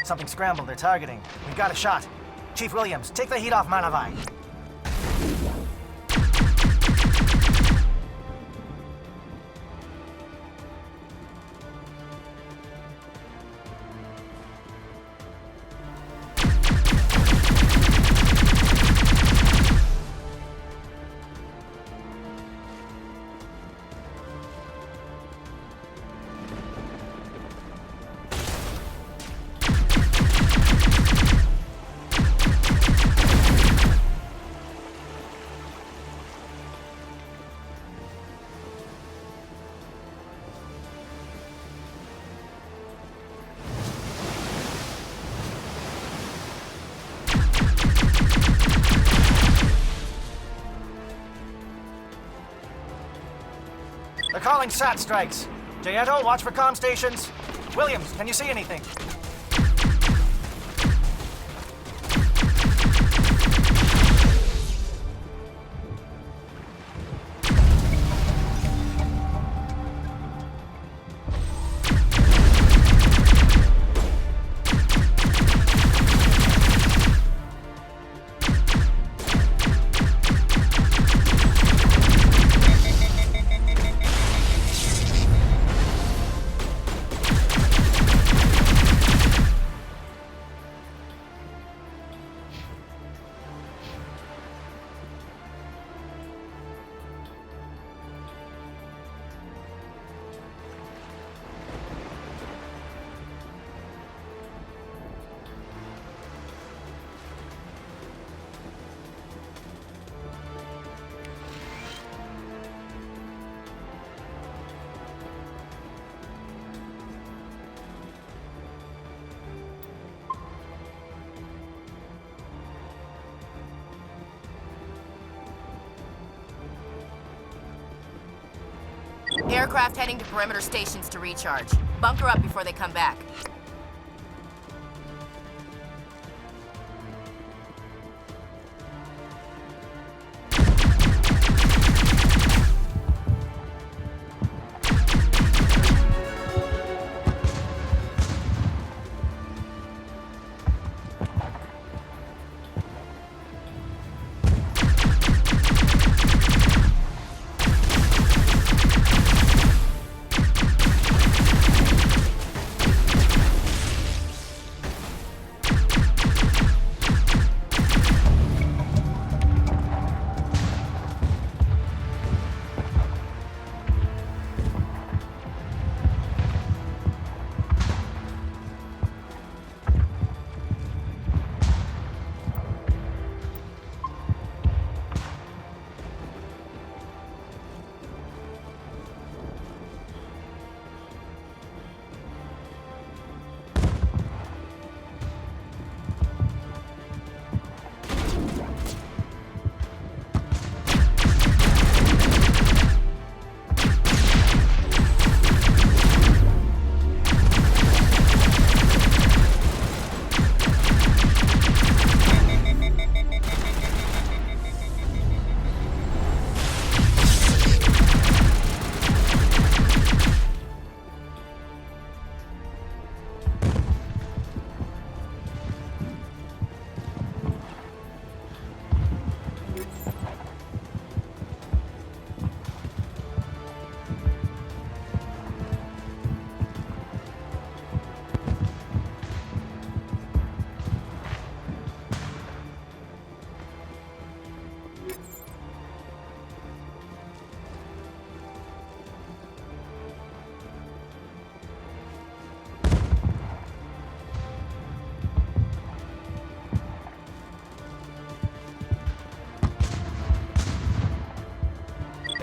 Something scrambled they're targeting. We've got a shot. Chief Williams, take the heat off Manavai. They're calling SAT strikes. Jayeto, watch for comm stations. Williams, can you see anything? Aircraft heading to perimeter stations to recharge. Bunker up before they come back.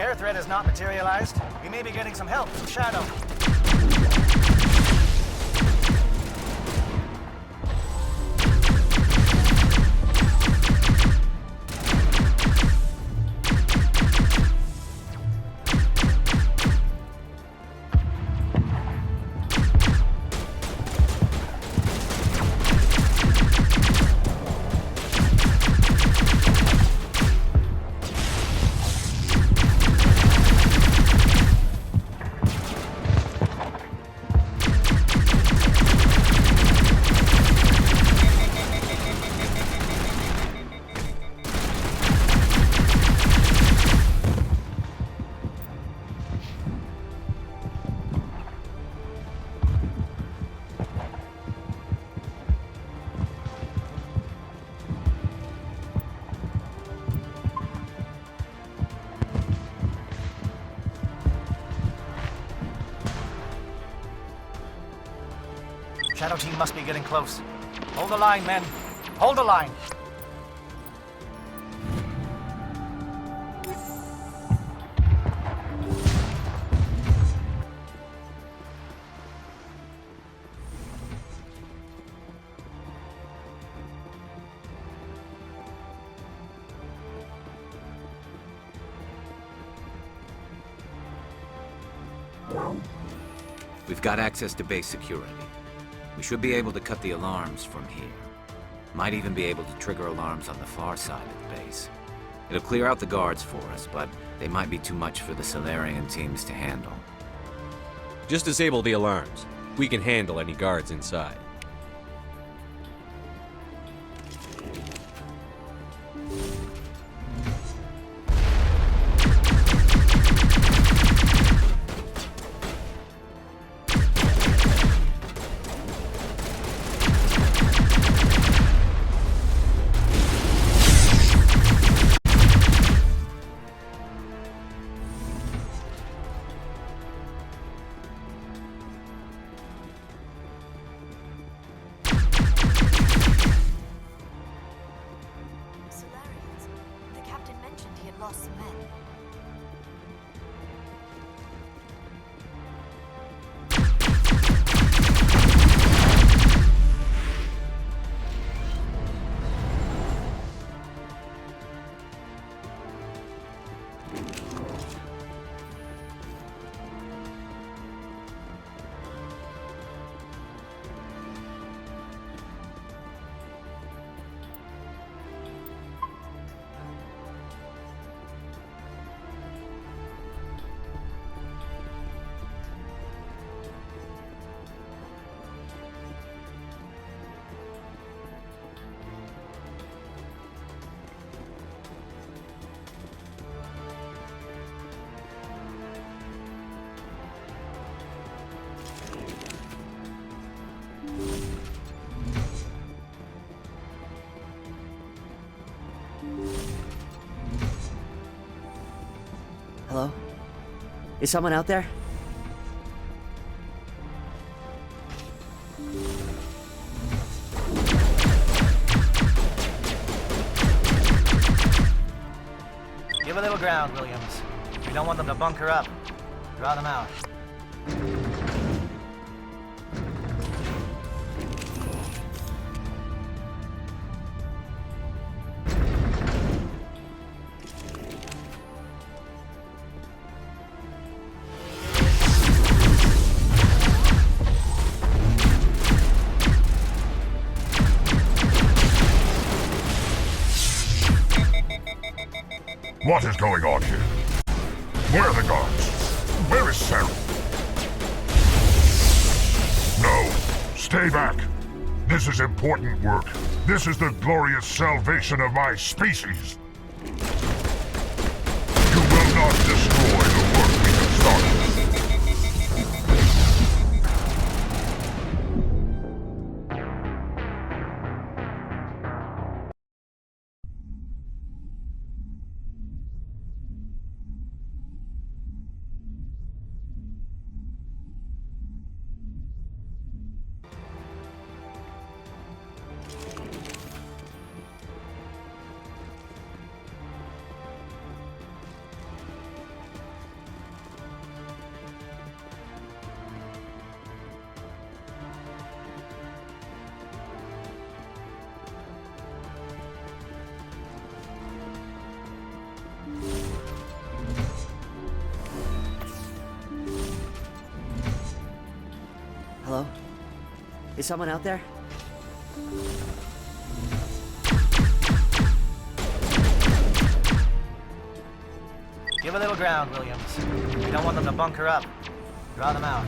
Air threat has not materialized. We may be getting some help from Shadow. Shadow team must be getting close. Hold the line, men. Hold the line. We've got access to base security. We should be able to cut the alarms from here. Might even be able to trigger alarms on the far side of the base. It'll clear out the guards for us, but they might be too much for the Solarian teams to handle. Just disable the alarms. We can handle any guards inside. Solarians. The captain mentioned he had lost some men. Hello? Is someone out there? Give a little ground, Williams. We don't want them to bunker up. Draw them out. What is going on here? Where are the guards? Where is Sarah? No, stay back. This is important work. This is the glorious salvation of my species. You will not destroy the work we have started. Hello? Is someone out there? Give a little ground, Williams. We don't want them to bunker up. Draw them out.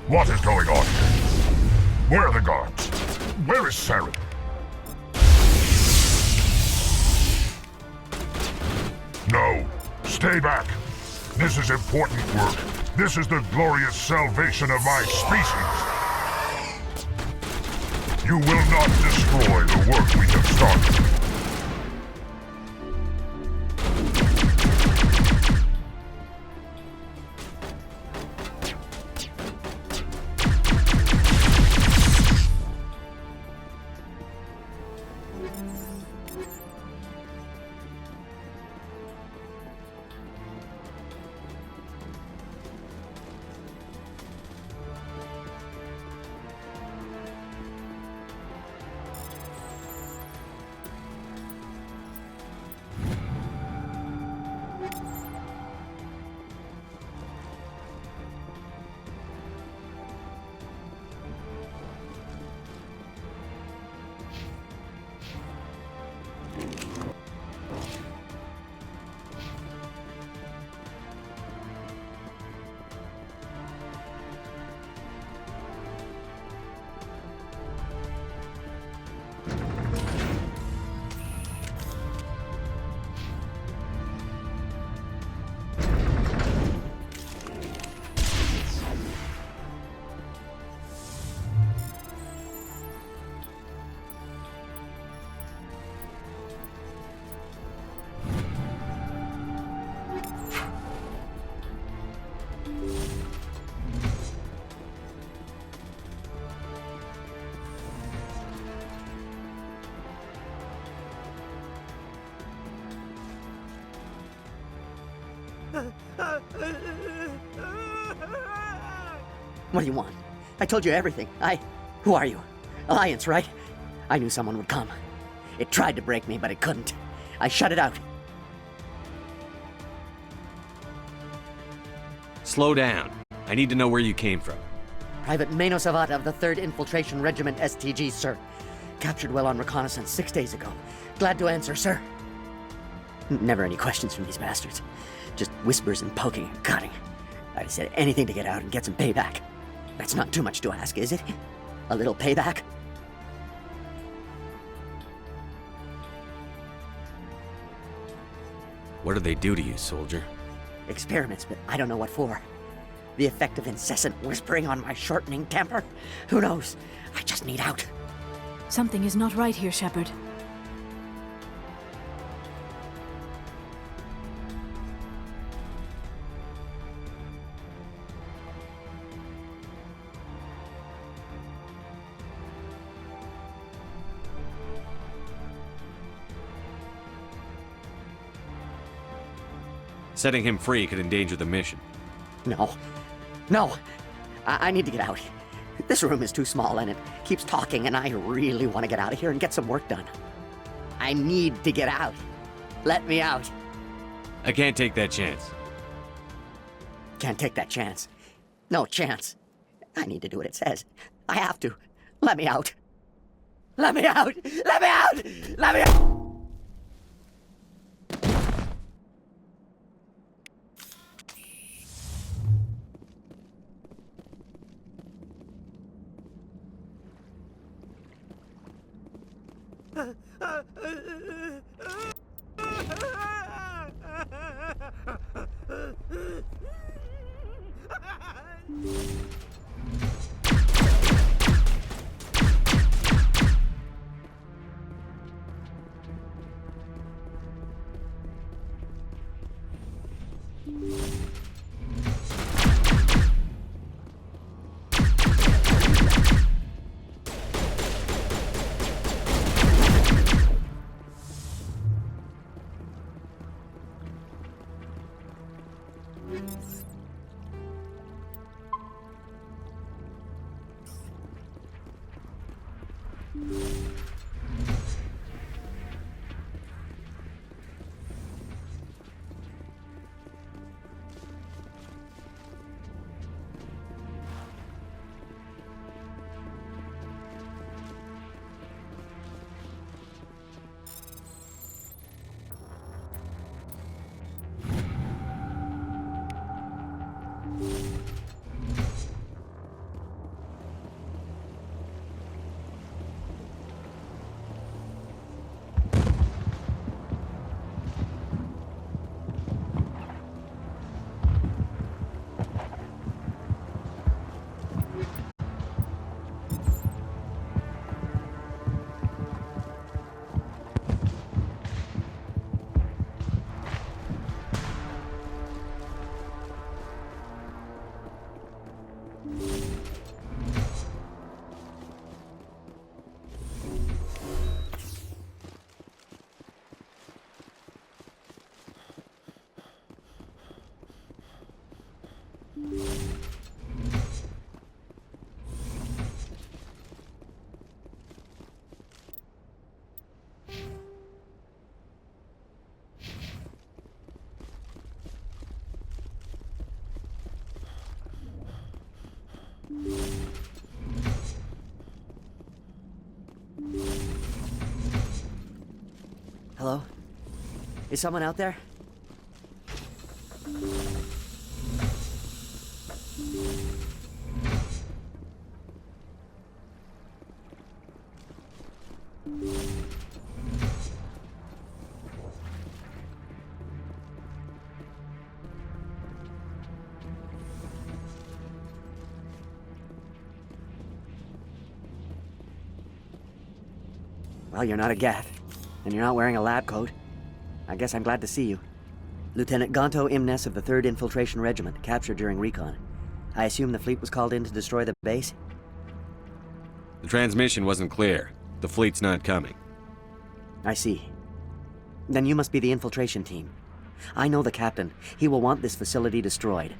What is going on here? Where are the guards? Where is Sarah? No, stay back. This is important work. This is the glorious salvation of my species. You will not destroy the work we have started. What do you want? I told you everything. Who are you? Alliance, right? I knew someone would come. It tried to break me, but it couldn't. I shut it out. Slow down. I need to know where you came from. Private Mano Savata of the 3rd Infiltration Regiment STG, sir. Captured well on reconnaissance 6 days ago. Glad to answer, sir. Never any questions from these bastards. Just whispers and poking and cutting. I'd have said anything to get out and get some payback. That's not too much to ask, is it? A little payback? What did they do to you, soldier? Experiments, but I don't know what for. The effect of incessant whispering on my shortening temper? Who knows? I just need out. Something is not right here, Shepard. Setting him free could endanger the mission. No. No! I need to get out. This room is too small and it keeps talking, and I really want to get out of here and get some work done. I need to get out. Let me out. I can't take that chance. Can't take that chance. No chance. I need to do what it says. I have to. Let me out. Let me out! Let me out! Let me out! Hello? Is someone out there? Well, you're not a Gath, and you're not wearing a lab coat. I guess I'm glad to see you. Lieutenant Gonto Imnes of the 3rd Infiltration Regiment, captured during recon. I assume the fleet was called in to destroy the base? The transmission wasn't clear. The fleet's not coming. I see. Then you must be the infiltration team. I know the captain. He will want this facility destroyed.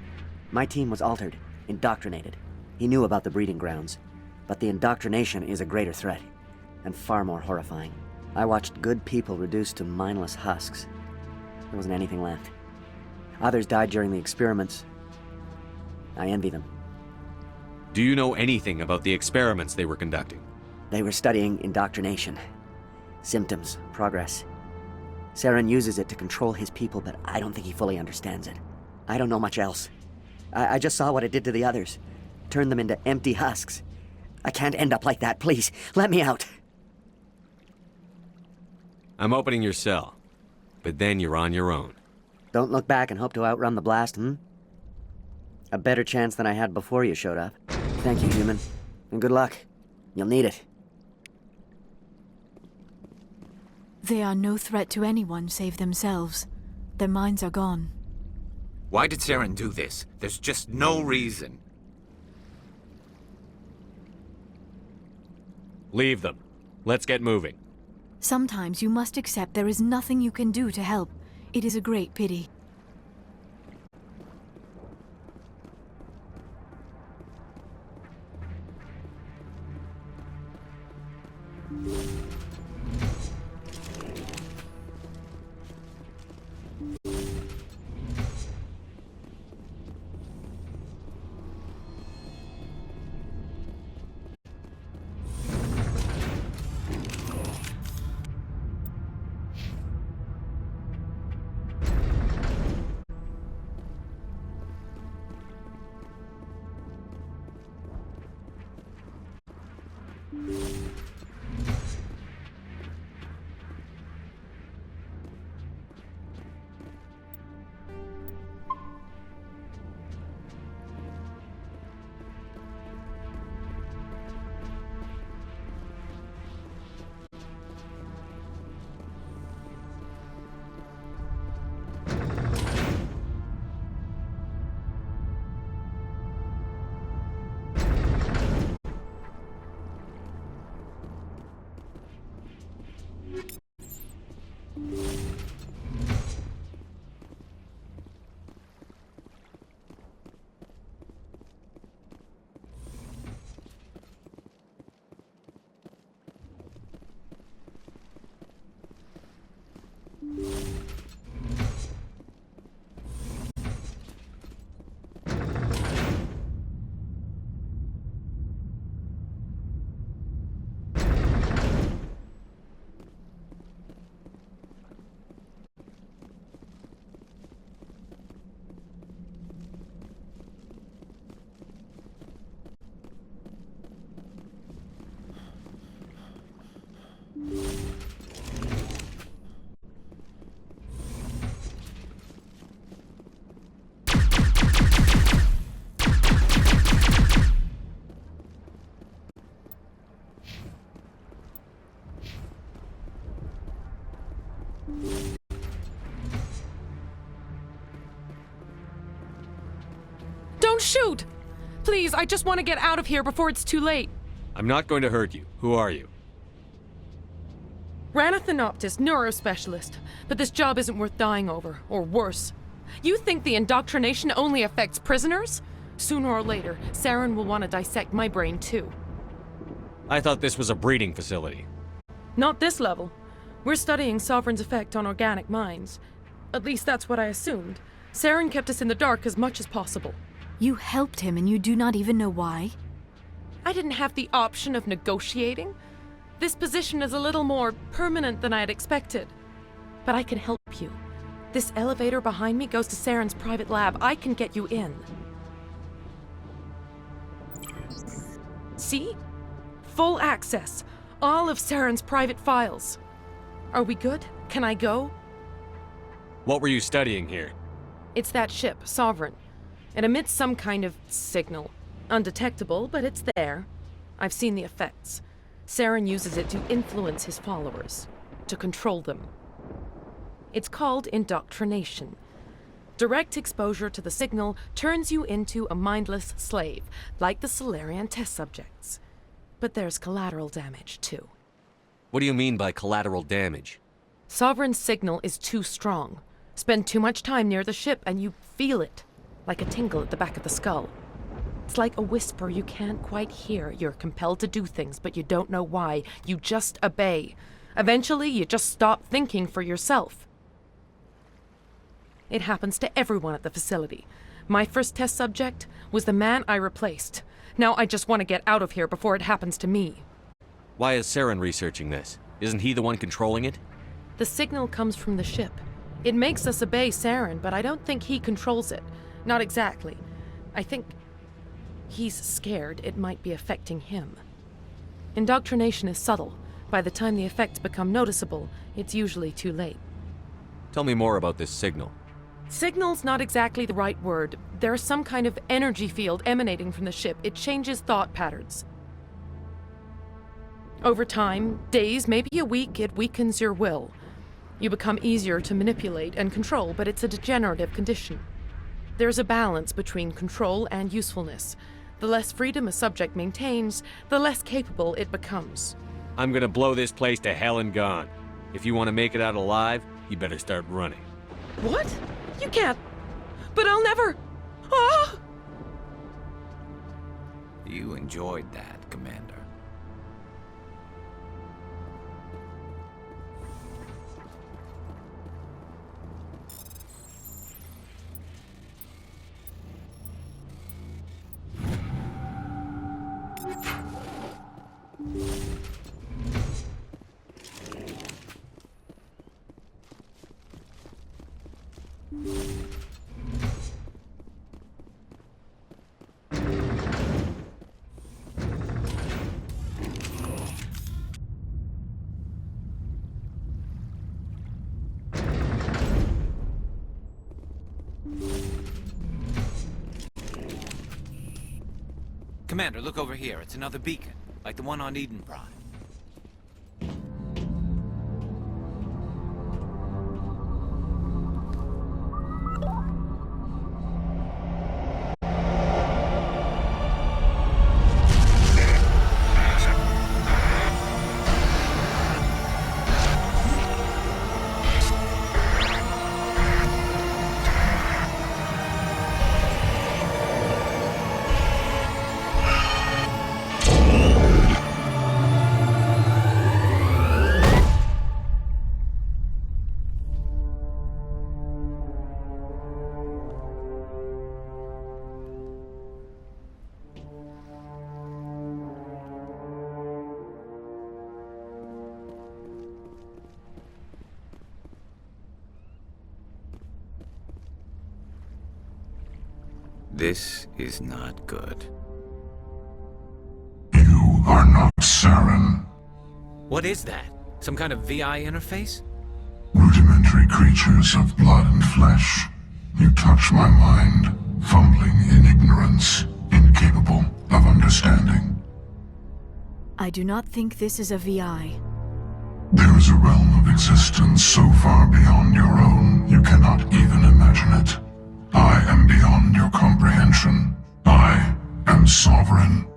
My team was altered, indoctrinated. He knew about the breeding grounds. But the indoctrination is a greater threat, and far more horrifying. I watched good people reduced to mindless husks. There wasn't anything left. Others died during the experiments. I envy them. Do you know anything about the experiments they were conducting? They were studying indoctrination. Symptoms, progress. Saren uses it to control his people, but I don't think he fully understands it. I don't know much else. I just saw what it did to the others. Turned them into empty husks. I can't end up like that, please. Let me out. I'm opening your cell, but then you're on your own. Don't look back and hope to outrun the blast, A better chance than I had before you showed up. Thank you, human. And good luck. You'll need it. They are no threat to anyone save themselves. Their minds are gone. Why did Saren do this? There's just no reason. Leave them. Let's get moving. Sometimes you must accept there is nothing you can do to help. It is a great pity. Don't shoot! Please, I just want to get out of here before it's too late. I'm not going to hurt you. Who are you? Rana Thanoptis, neurospecialist. But this job isn't worth dying over, or worse. You think the indoctrination only affects prisoners? Sooner or later, Saren will want to dissect my brain too. I thought this was a breeding facility. Not this level. We're studying Sovereign's effect on organic minds. At least that's what I assumed. Saren kept us in the dark as much as possible. You helped him and you do not even know why? I didn't have the option of negotiating. This position is a little more permanent than I had expected. but I can help you. This elevator behind me goes to Saren's private lab. I can get you in. See? Full access. All of Saren's private files. Are we good? Can I go? What were you studying here? It's that ship, Sovereign. It emits some kind of signal. Undetectable, but it's there. I've seen the effects. Saren uses it to influence his followers, to control them. It's called indoctrination. Direct exposure to the signal turns you into a mindless slave, like the Salarian test subjects. But there's collateral damage, too. What do you mean by collateral damage? Sovereign's signal is too strong. Spend too much time near the ship and you feel it, like a tingle at the back of the skull. It's like a whisper you can't quite hear. You're compelled to do things, but you don't know why. You just obey. Eventually, you just stop thinking for yourself. It happens to everyone at the facility. My first test subject was the man I replaced. Now I just want to get out of here before it happens to me. Why is Saren researching this? Isn't he the one controlling it? The signal comes from the ship. It makes us obey Saren, but I don't think he controls it. Not exactly. I think he's scared it might be affecting him. Indoctrination is subtle. By the time the effects become noticeable, it's usually too late. Tell me more about this signal. Signal's not exactly the right word. There's some kind of energy field emanating from the ship. It changes thought patterns. Over time, days, maybe a week, it weakens your will. You become easier to manipulate and control, but it's a degenerative condition. There's a balance between control and usefulness. The less freedom a subject maintains, the less capable it becomes. I'm gonna blow this place to hell and gone. If you want to make it out alive, you better start running. What? You can't. But I'll never. Ah! You enjoyed that, Commander. Commander, look over here. It's another beacon, like the one on Eden Prime. This is not good. You are not Saren. What is that? Some kind of VI interface? Rudimentary creatures of blood and flesh. You touch my mind, fumbling in ignorance, incapable of understanding. I do not think this is a VI. There is a realm of existence so far beyond your own, you cannot even imagine it. I am beyond your comprehension. I am Sovereign.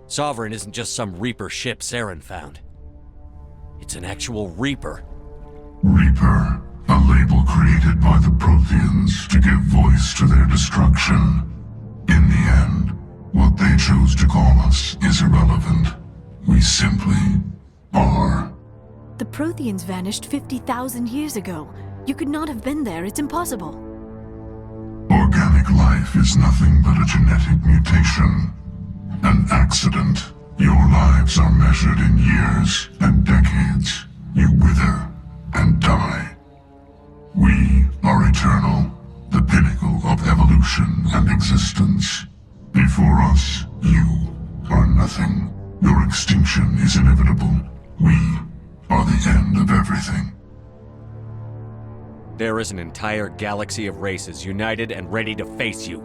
Sovereign isn't just some Reaper ship Saren found. It's an actual Reaper. Reaper, a label created by the Protheans to give voice to their destruction. In the end, what they chose to call us is irrelevant. We simply are. The Protheans vanished 50,000 years ago. You could not have been there. It's impossible. Organic life is nothing but a genetic mutation. An accident. Your lives are measured in years and decades. You wither, and die. We are eternal, the pinnacle of evolution and existence. Before us, you are nothing. Your extinction is inevitable. We are the end of everything. There is an entire galaxy of races united and ready to face you.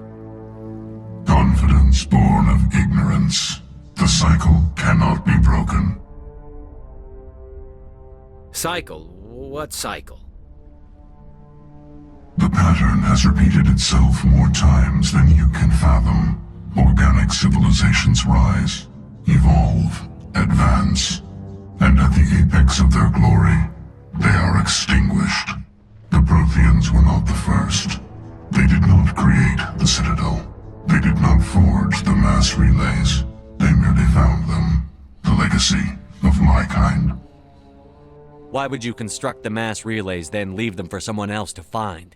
Confidence born of ignorance. The cycle cannot be broken. Cycle? What cycle? The pattern has repeated itself more times than you can fathom. Organic civilizations rise, evolve, advance, and at the apex of their glory, they are extinguished. The Protheans were not the first. They did not create the Citadel. They did not forge the mass relays. They merely found them. The legacy of my kind. Why would you construct the mass relays, then leave them for someone else to find?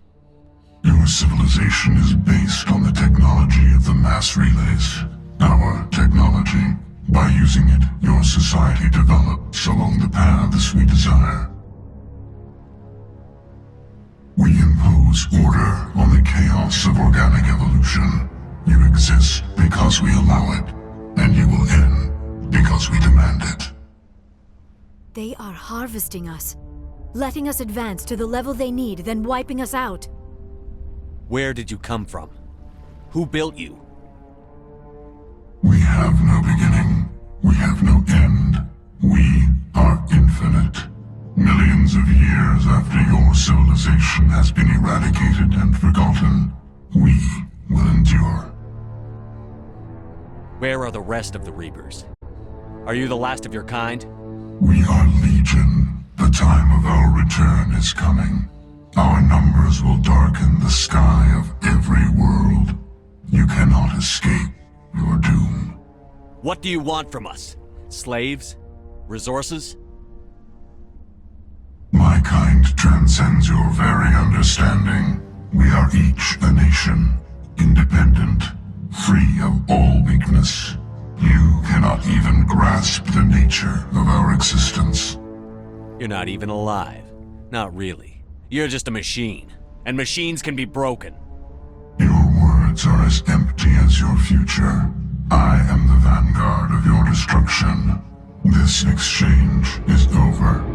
Your civilization is based on the technology of the mass relays. Our technology. By using it, your society develops along the paths we desire. We impose order on the chaos of organic evolution. You exist because we allow it, and you will end because we demand it. They are harvesting us, letting us advance to the level they need, then wiping us out. Where did you come from? Who built you? We have no beginning. We have no end. We are infinite. Millions of years after your civilization has been eradicated and forgotten, we will endure. Where are the rest of the Reapers? Are you the last of your kind? We are Legion. The time of our return is coming. Our numbers will darken the sky of every world. You cannot escape your doom. What do you want from us? Slaves? Resources? My kind transcends your very understanding. We are each a nation, independent, free of all weakness. You cannot even grasp the nature of our existence. You're not even alive. Not really. You're just a machine. And machines can be broken. Your words are as empty as your future. I am the vanguard of your destruction. This exchange is over.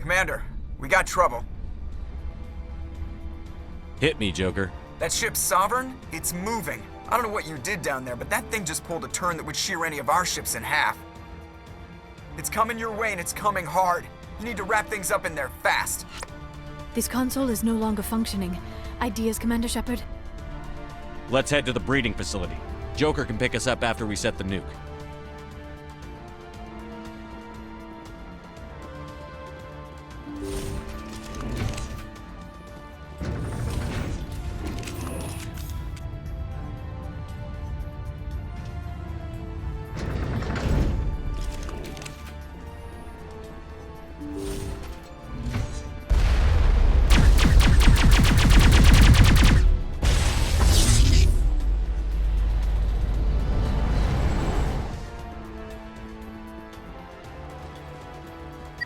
Commander, we got trouble. Hit me, Joker. That ship's Sovereign? It's moving. I don't know what you did down there, but that thing just pulled a turn that would shear any of our ships in half. It's coming your way and it's coming hard. You need to wrap things up in there fast. This console is no longer functioning. Ideas, Commander Shepard? Let's head to the breeding facility. Joker can pick us up after we set the nuke.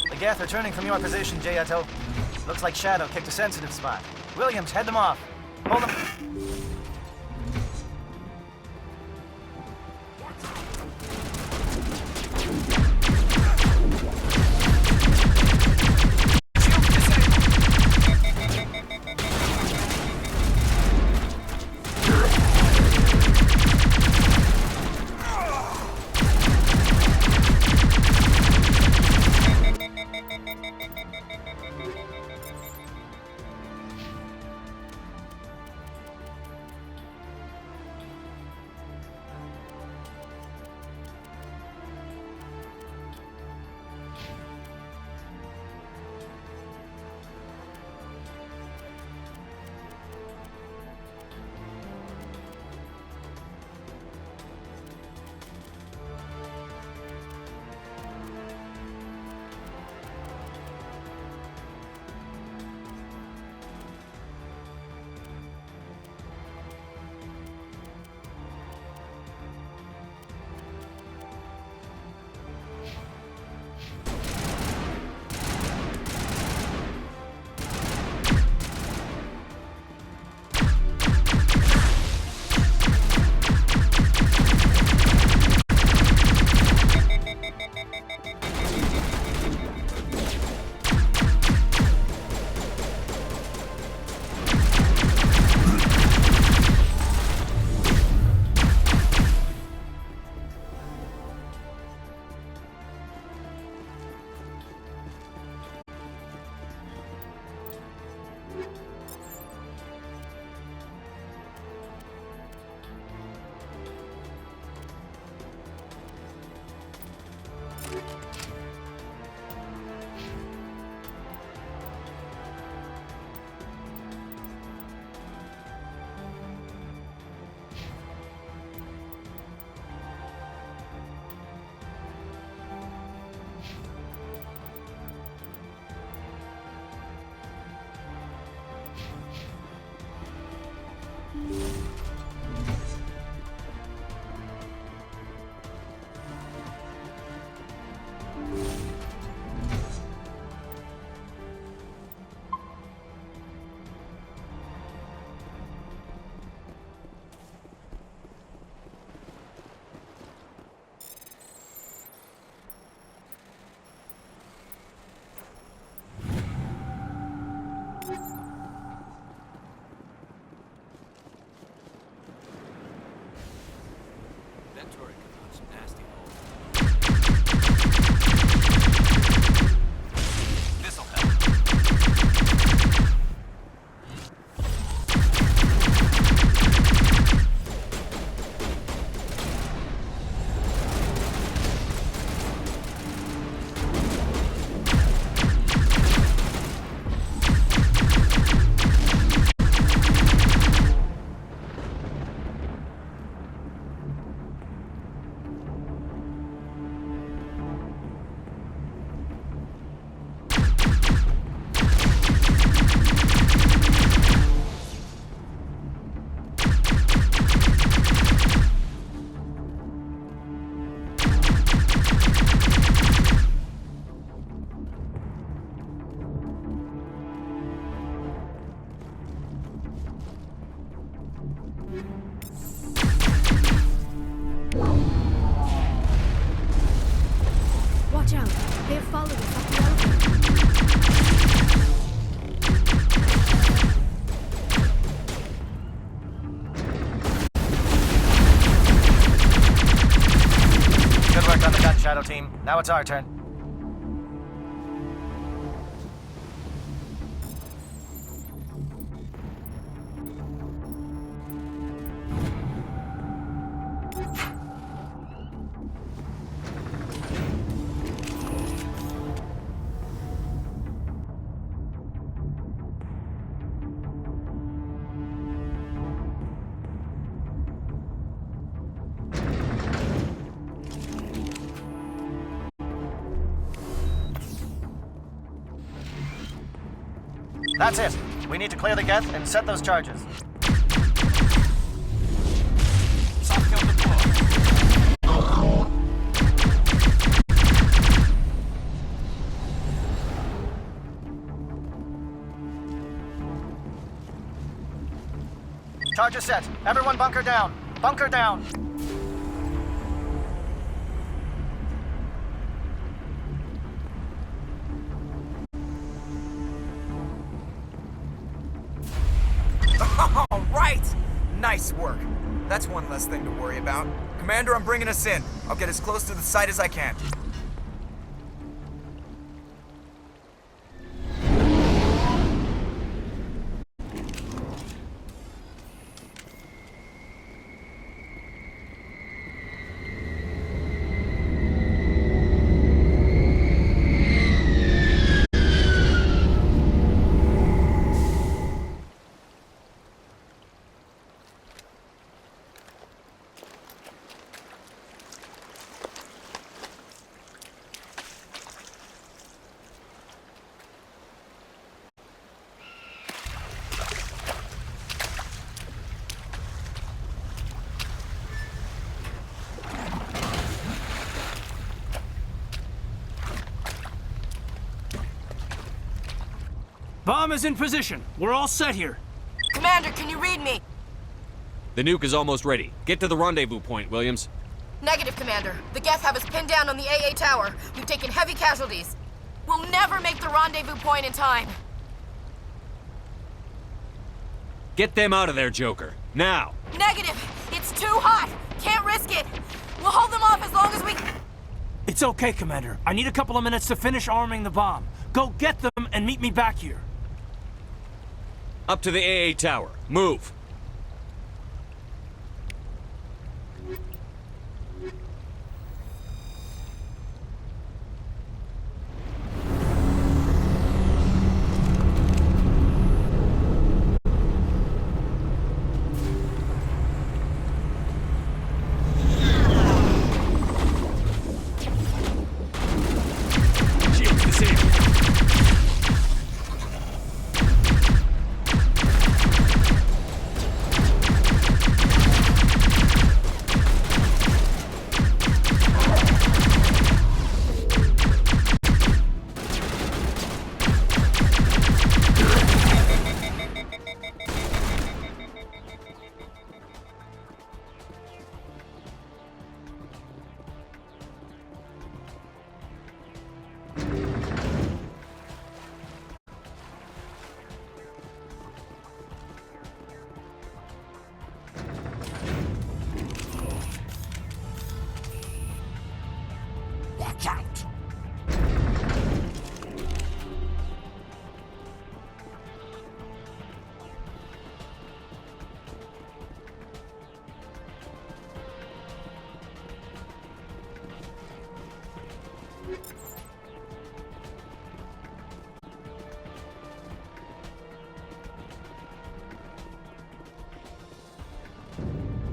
The Geth returning from your position, Jayato. Looks like Shadow kicked a sensitive spot. Williams, head them off. Hold them. That turret could punch some nasty holes. This'll help. Watch out. They have followed us up the elevator. Good work on the gun, Shadow Team. Now it's our turn. That's it. We need to clear the geth and set those charges. Charges set. Everyone bunker down. Bunker down. All right! Nice work. That's one less thing to worry about. Commander, I'm bringing us in. I'll get as close to the site as I can. Bomb is in position. We're all set here. Commander, can you read me? The nuke is almost ready. Get to the rendezvous point, Williams. Negative, Commander. The Geth have us pinned down on the AA tower. We've taken heavy casualties. We'll never make the rendezvous point in time. Get them out of there, Joker. Now! Negative! It's too hot! Can't risk it! We'll hold them off as long as we... It's okay, Commander. I need a couple of minutes to finish arming the bomb. Go get them and meet me back here. Up to the AA tower. Move!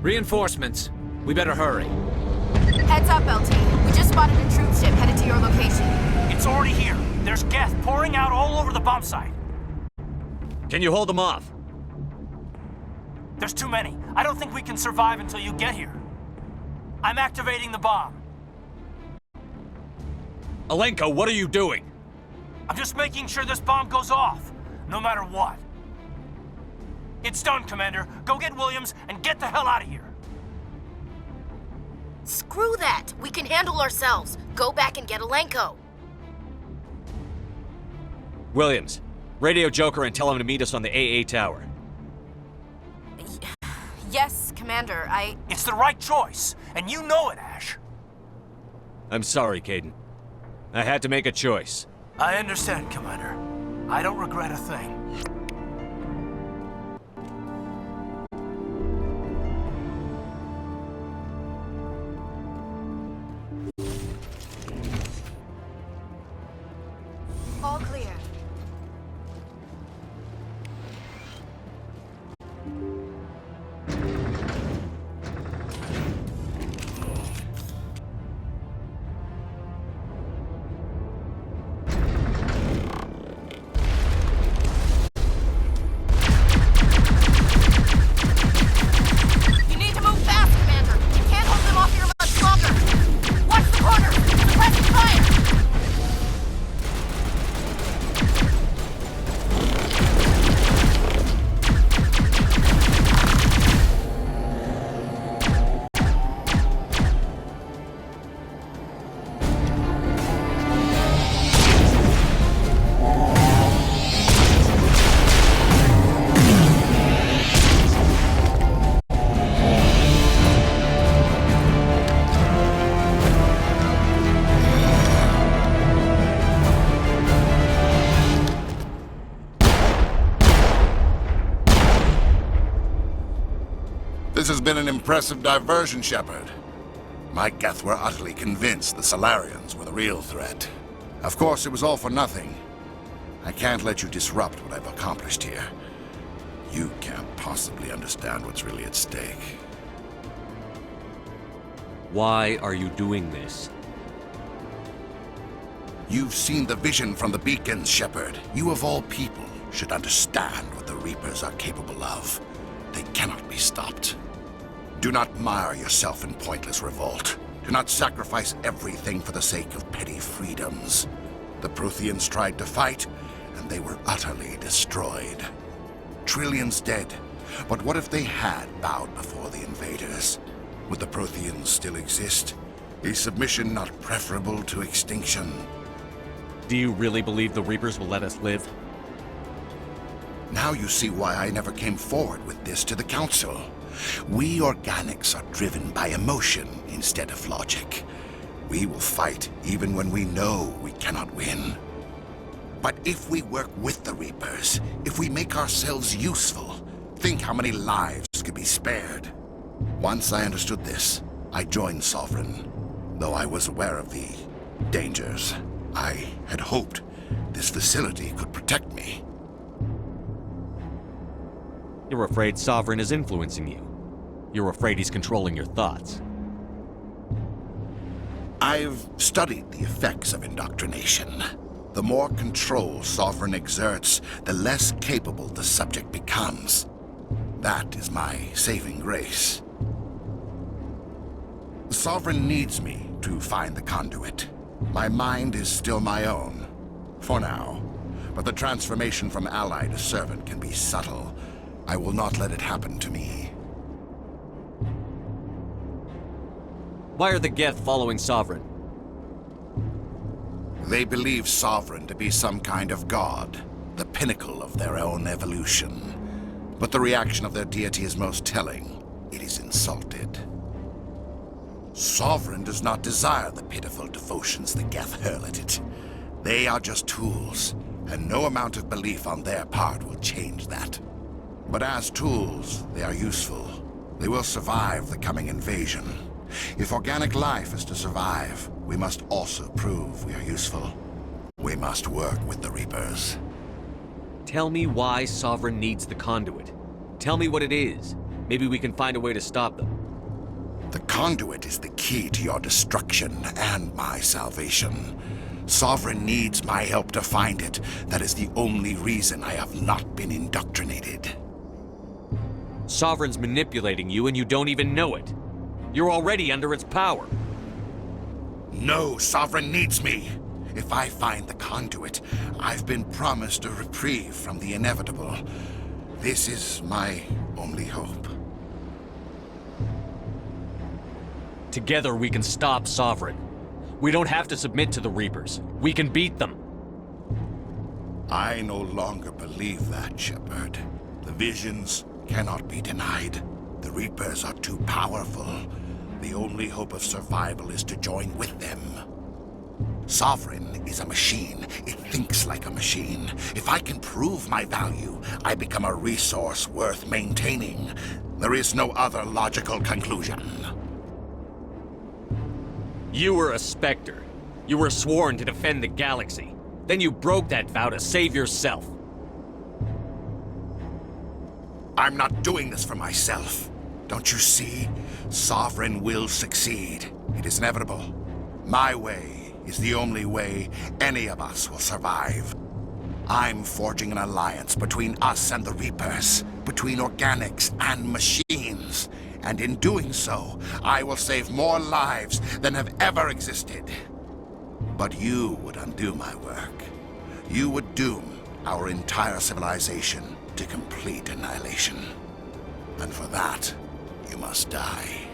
Reinforcements. We better hurry. Heads up, LT. We just spotted a troop ship headed to your location. It's already here. There's Geth pouring out all over the bomb site. Can you hold them off? There's too many. I don't think we can survive until you get here. I'm activating the bomb. Alenko, what are you doing? I'm just making sure this bomb goes off, no matter what. It's done, Commander. Go get Williams and get the hell out of here. Screw that! We can handle ourselves. Go back and get Alenko. Williams, radio Joker and tell him to meet us on the AA tower. Yes, Commander, It's the right choice, and you know it, Ash. I'm sorry, Kaidan. I had to make a choice. I understand, Commander. I don't regret a thing. all clear. You need to move fast, Commander. You can't hold them off here much longer. Watch the corner. Suppressing fire. This has been an impressive diversion, Shepard. My Geth were utterly convinced the Salarians were the real threat. Of course, it was all for nothing. I can't let you disrupt what I've accomplished here. You can't possibly understand what's really at stake. Why are you doing this? You've seen the vision from the beacons, Shepard. You of all people should understand what the Reapers are capable of. They cannot be stopped. Do not mire yourself in pointless revolt. Do not sacrifice everything for the sake of petty freedoms. The Protheans tried to fight, and they were utterly destroyed. Trillions dead, but what if they had bowed before the invaders? Would the Protheans still exist? Is submission not preferable to extinction? Do you really believe the Reapers will let us live? Now you see why I never came forward with this to the Council. We organics are driven by emotion instead of logic. We will fight even when we know we cannot win. But if we work with the Reapers, if we make ourselves useful, think how many lives could be spared. Once I understood this, I joined Sovereign. Though I was aware of the dangers, I had hoped this facility could protect me. You're afraid Sovereign is influencing you. You're afraid he's controlling your thoughts. I've studied the effects of indoctrination. The more control Sovereign exerts, the less capable the subject becomes. That is my saving grace. Sovereign needs me to find the conduit. My mind is still my own, for now. But the transformation from ally to servant can be subtle. I will not let it happen to me. Why are the Geth following Sovereign? They believe Sovereign to be some kind of god, the pinnacle of their own evolution. But the reaction of their deity is most telling. It is insulted. Sovereign does not desire the pitiful devotions the Geth hurl at it. They are just tools, and no amount of belief on their part will change that. But as tools, they are useful. They will survive the coming invasion. If organic life is to survive, we must also prove we are useful. We must work with the Reapers. Tell me why Sovereign needs the conduit. Tell me what it is. Maybe we can find a way to stop them. The conduit is the key to your destruction and my salvation. Sovereign needs my help to find it. That is the only reason I have not been indoctrinated. Sovereign's manipulating you and you don't even know it. You're already under its power. No, Sovereign needs me. If I find the conduit, I've been promised a reprieve from the inevitable. This is my only hope. Together we can stop Sovereign. We don't have to submit to the Reapers. We can beat them. I no longer believe that, Shepard. The visions cannot be denied. The Reapers are too powerful. The only hope of survival is to join with them. Sovereign is a machine. It thinks like a machine. If I can prove my value, I become a resource worth maintaining. There is no other logical conclusion. You were a Spectre. You were sworn to defend the galaxy. Then you broke that vow to save yourself. I'm not doing this for myself. Don't you see? Sovereign will succeed. It is inevitable. My way is the only way any of us will survive. I'm forging an alliance between us and the Reapers, between organics and machines. And in doing so, I will save more lives than have ever existed. But you would undo my work. You would doom our entire civilization to complete annihilation. And for that, you must die.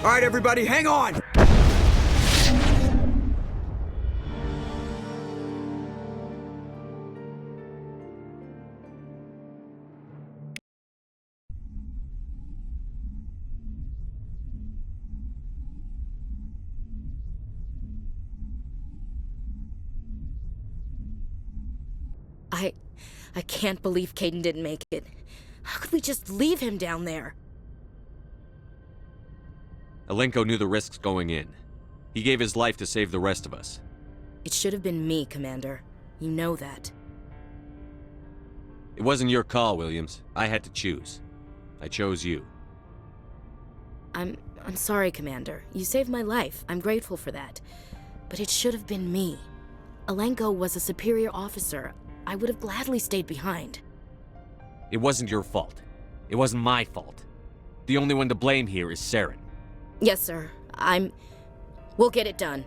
All right, everybody, hang on! I can't believe Kaidan didn't make it. How could we just leave him down there? Alenko knew the risks going in. He gave his life to save the rest of us. It should have been me, Commander. You know that. It wasn't your call, Williams. I had to choose. I chose you. I'm sorry, Commander. You saved my life. I'm grateful for that. But it should have been me. Alenko was a superior officer. I would have gladly stayed behind. It wasn't your fault. It wasn't my fault. The only one to blame here is Saren. Yes, sir. We'll get it done.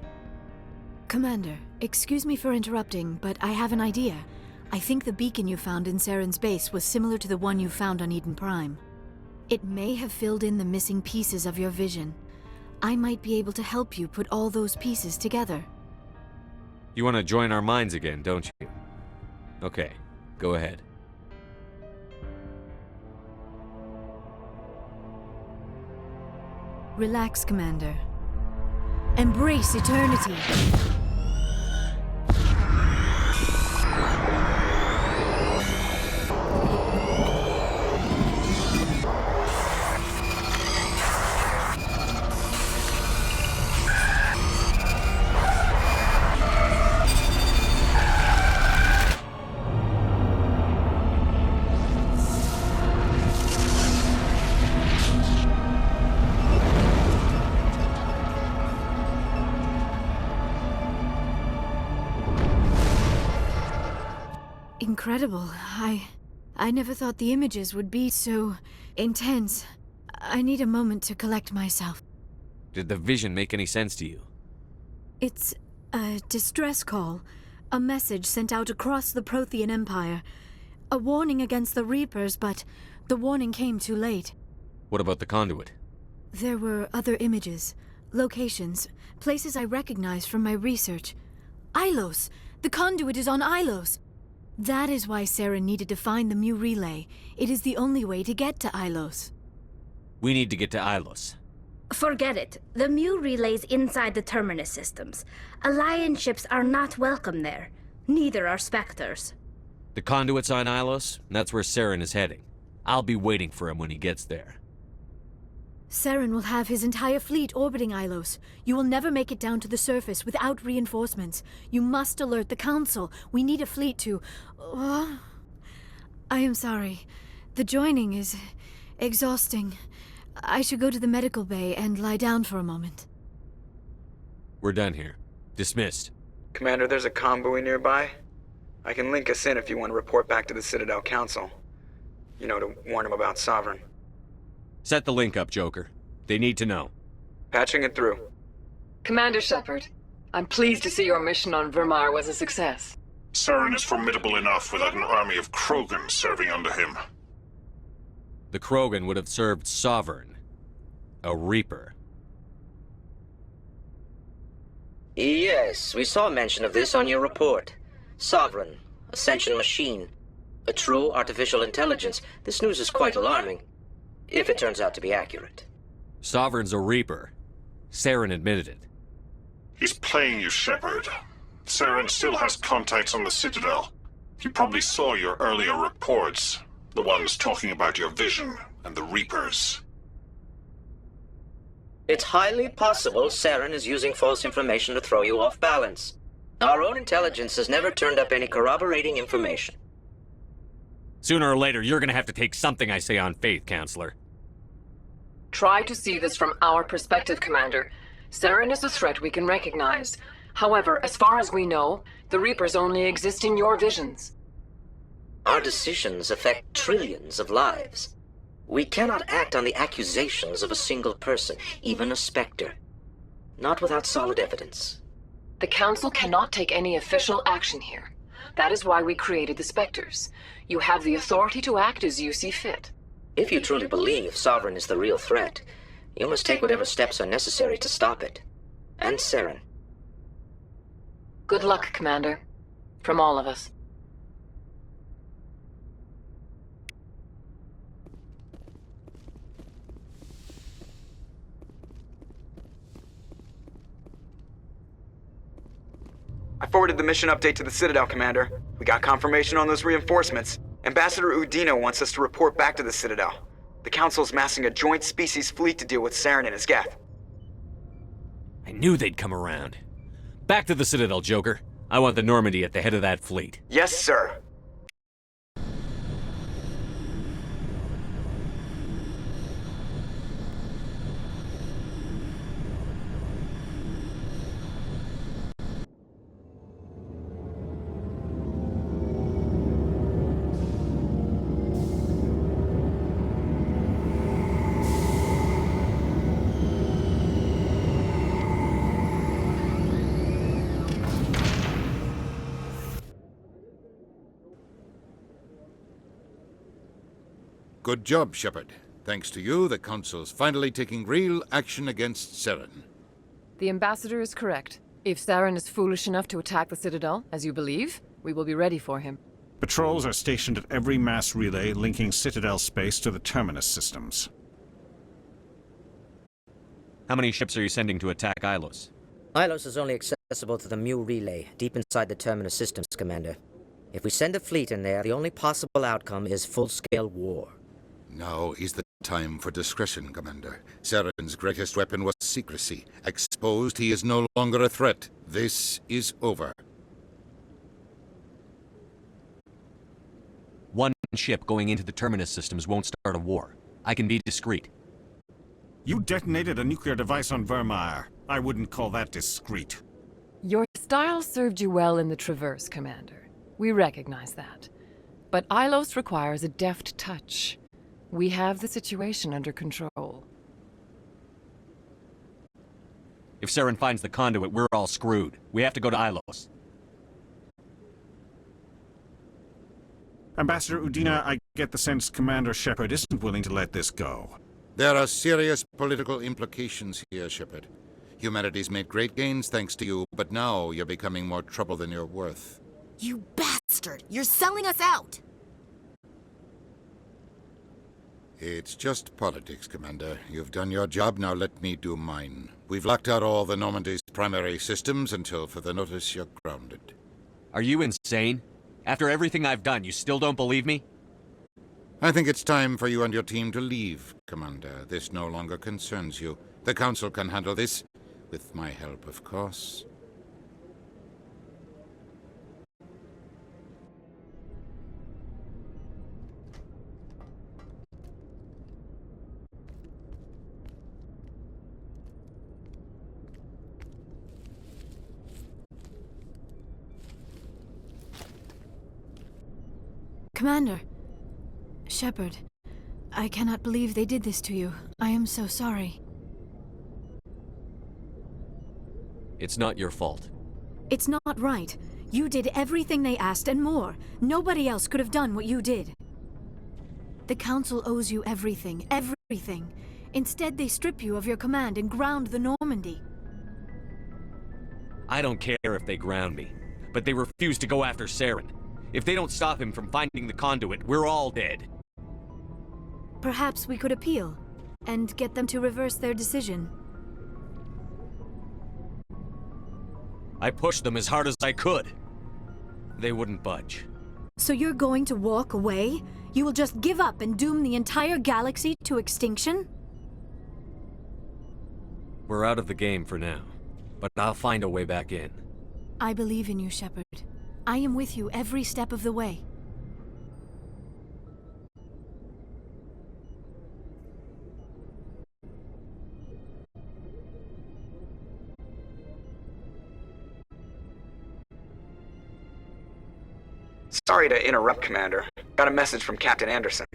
Commander, excuse me for interrupting, but I have an idea. I think the beacon you found in Saren's base was similar to the one you found on Eden Prime. It may have filled in the missing pieces of your vision. I might be able to help you put all those pieces together. You want to join our minds again, don't you? Okay, go ahead. Relax, Commander. Embrace eternity. Incredible. I never thought the images would be so intense. I need a moment to collect myself. Did the vision make any sense to you? It's a distress call. A message sent out across the Prothean Empire. A warning against the Reapers, but the warning came too late. What about the conduit? There were other images, locations, places I recognized from my research. Ilos! The conduit is on Ilos! That is why Saren needed to find the Mu relay. It is the only way to get to Ilos. We need to get to Ilos. Forget it. The Mu relay's inside the Terminus systems. Alliance ships are not welcome there. Neither are Spectres. The conduit's on Ilos, and that's where Saren is heading. I'll be waiting for him when he gets there. Saren will have his entire fleet orbiting Ilos. You will never make it down to the surface without reinforcements. You must alert the Council. We need a fleet to... I am sorry. The joining is exhausting. I should go to the medical bay and lie down for a moment. We're done here. Dismissed. Commander, there's a convoy nearby. I can link us in if you want to report back to the Citadel Council. You know, to warn them about Sovereign. Set the link up, Joker. They need to know. Patching it through. Commander Shepard, I'm pleased to see your mission on Vermar was a success. Saren is formidable enough without an army of Krogan serving under him. The Krogan would have served Sovereign. A Reaper. Yes, we saw mention of this on your report. Sovereign, Ascension machine. A true artificial intelligence. This news is quite alarming. If it turns out to be accurate. Sovereign's a Reaper. Saren admitted it. He's playing you, Shepard. Saren still has contacts on the Citadel. He probably saw your earlier reports. The ones talking about your vision and the Reapers. It's highly possible Saren is using false information to throw you off balance. Our own intelligence has never turned up any corroborating information. Sooner or later, you're gonna have to take something I say on faith, Counselor. Try to see this from our perspective, Commander. Saren is a threat we can recognize. However, as far as we know, the Reapers only exist in your visions. Our decisions affect trillions of lives. We cannot act on the accusations of a single person, even a Spectre. Not without solid evidence. The Council cannot take any official action here. That is why we created the Spectres. You have the authority to act as you see fit. If you truly believe Sovereign is the real threat, you must take whatever steps are necessary to stop it. And Saren. Good luck, Commander. From all of us. I forwarded the mission update to the Citadel, Commander. We got confirmation on those reinforcements. Ambassador Udino wants us to report back to the Citadel. The Council's massing a joint species fleet to deal with Saren and his Geth. I knew they'd come around. Back to the Citadel, Joker. I want the Normandy at the head of that fleet. Yes, sir. Good job, Shepard. Thanks to you, the Council's finally taking real action against Saren. The Ambassador is correct. If Saren is foolish enough to attack the Citadel, as you believe, we will be ready for him. Patrols are stationed at every mass relay linking Citadel space to the Terminus systems. How many ships are you sending to attack Ilos? Ilos is only accessible to the Mu relay, deep inside the Terminus systems, Commander. If we send a fleet in there, the only possible outcome is full-scale war. Now is the time for discretion, Commander. Saren's greatest weapon was secrecy. Exposed, he is no longer a threat. This is over. One ship going into the Terminus systems won't start a war. I can be discreet. You detonated a nuclear device on Vermeer. I wouldn't call that discreet. Your style served you well in the Traverse, Commander. We recognize that. But Ilos requires a deft touch. We have the situation under control. If Saren finds the conduit, we're all screwed. We have to go to Ilos. Ambassador Udina, I get the sense Commander Shepard isn't willing to let this go. There are serious political implications here, Shepard. Humanity's made great gains thanks to you, but now you're becoming more trouble than you're worth. You bastard! You're selling us out! It's just politics, Commander. You've done your job, now let me do mine. We've locked out all the Normandy's primary systems until further notice you're grounded. Are you insane? After everything I've done, you still don't believe me? I think it's time for you and your team to leave, Commander. This no longer concerns you. The Council can handle this, with my help, of course. Commander. Shepard. I cannot believe they did this to you. I am so sorry. It's not your fault. It's not right. You did everything they asked and more. Nobody else could have done what you did. The Council owes you everything. Everything. Instead, they strip you of your command and ground the Normandy. I don't care if they ground me, but they refuse to go after Saren. If they don't stop him from finding the conduit, we're all dead. Perhaps we could appeal, and get them to reverse their decision. I pushed them as hard as I could. They wouldn't budge. So you're going to walk away? You will just give up and doom the entire galaxy to extinction? We're out of the game for now, but I'll find a way back in. I believe in you, Shepard. I am with you every step of the way. Sorry to interrupt, Commander. Got a message from Captain Anderson.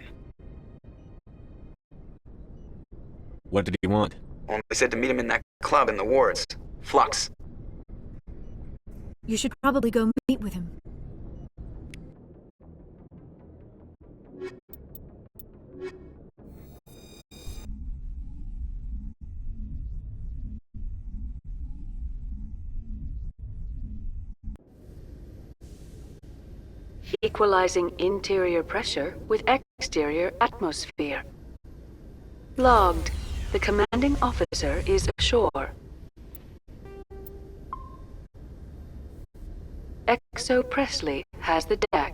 What did he want? Well, they said to meet him in that club in the wards. Flux. You should probably go meet with him. Equalizing interior pressure with exterior atmosphere. Logged. The commanding officer is ashore. Exo Presley has the dash.